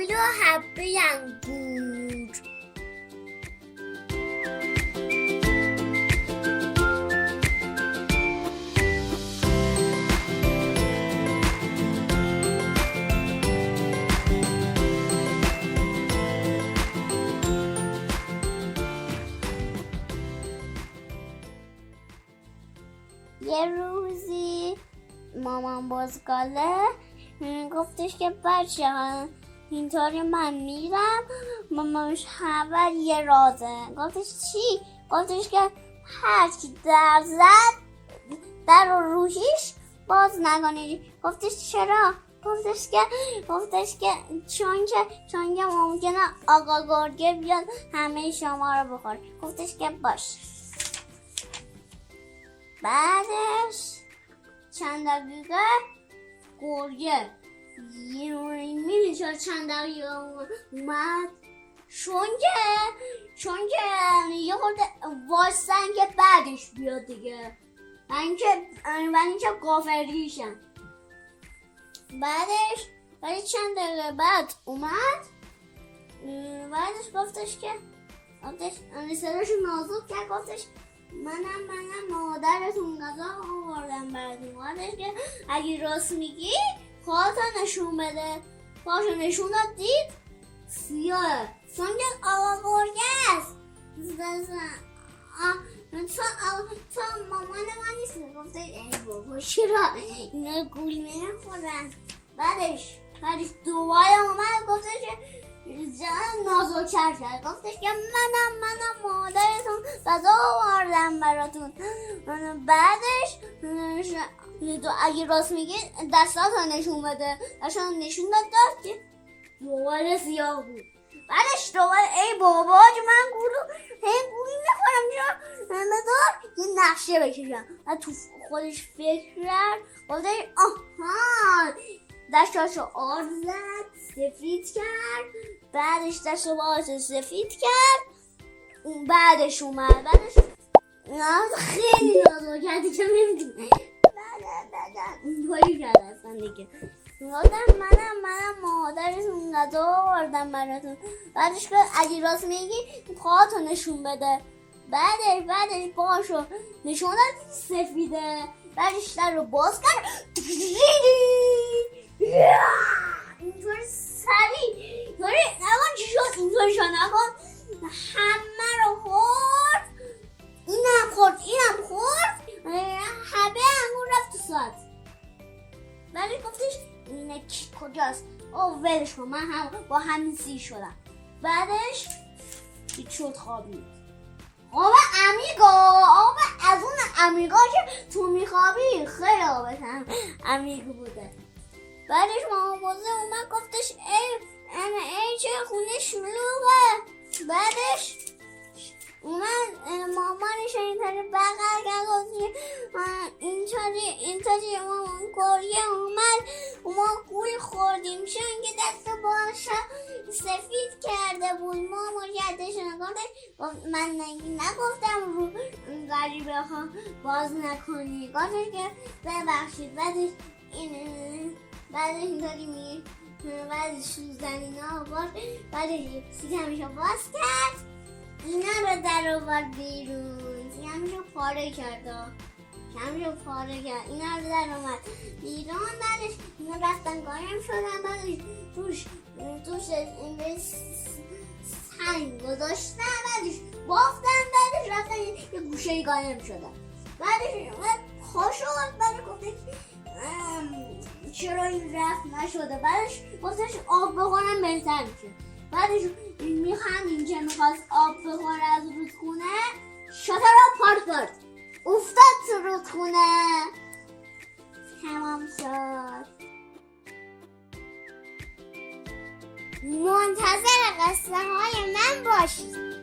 گل و حبه انگور. یه روزی مامان بزرگاله گفتش که بچه ها اینطوری من میرم. مامانش اول یه رازه. گفتش چی؟ گفتش که هرچی در زد در رو روحیش باز نکنید. گفتش چرا؟ گفتش که چون که ممکنه آقا گرگه بیاد همه شما رو بخور. گفتش که باش. بعدش چند دقیقه گرگه میدونی چرا چند دقیقه اومد؟ چون که یه خورده واسن که بعدش بیاد دیگه و اینکه گافریشن. بعدش چند دقیقه بعد اومد. بعدش گفتش صداش نازک کرد. گفتش منم مادرتون غذا آوردم براتون. گفتش که اگه راست میگی پاهاتو نشون بده. پاشو نشون داد، دید سیاه. چون که آقا گرگه است. تو مامان من نیست. گفته ای بابا چرا اینا گول نمیخورن. بعدش دوباره اومد. گفتش که جان نازوکر کرد. گفتش که منم مادرتون غذا آوردم براتون. بعدش اگه راست میگی دستاتو نشون بده. دستاتو نشون داد که دوباره سیاه بود. بعدش دوباره ای بابا من گولی میخورم. بذار یه نقشه بکشم. و تو خودش فکر کرد. گفتش آها دستاشو آرد زد، سفید کرد. بعدش دستاشو باهاش سفید کرد. بعدش اومد. بعدش خیلی نازو کردی که نمیدونه. اینطوری کرد اصلا دیگه. گفتم منم مادرتون غذا آوردم براتون. بعدش که اگه راست میگی پاهاتو نشون بده. بعدش پاهاشو نشون داد سفیده. بعدش در رو باز کرد. اینطوری سریع نکن چی شد. اینطوری شد نکن. همه رو خورد. اینم خورد. حبه انگور رفت تو ساعت. بعدش گفتش اینه کجاست؟ ولش کن من هم با همین سیر شدم. بعدش شد خوابید. آب از اون عمیقا که تو میخوابی خیلی آبت هم عمیق بوده. بعدش مامان بازه اومد. گفتش ای چه خونه شلوغه. بعدش اومد مامانش اینطوری بغل کرد. اینطوری مامان گرگه اومد. ما گول خوردیم چون که دست باش سفید کرده بود. مامان یادش نگفت. من نگفتم رو غریبه ها باز نکنی. گفتش که ببخشید. بعدش اینطوری می بعدش سوزنینا باز. بعدش سیگمشو باز کرد. اینا رو در آورد بیرون. سیگمشو پاره کرد. اینا رو در اومد بیرون. بعدش اینا رفتن قایم شدن. بعدش توش سنگ گذاشتن. بعدش بافتن. بعدش رفتن یه گوشه قایم شدن. بعدش خوش شد. بعدش گفتش چرا این رفت نشده. بعدش گفتش آب بخورم بهتر میشه. بعدش میخندیم که میخواست آب بخوره از رودخونه. شاتر رو پارت کرد. افتاد تو رودخونه. تمام شد. منتظر قصه های من باشید.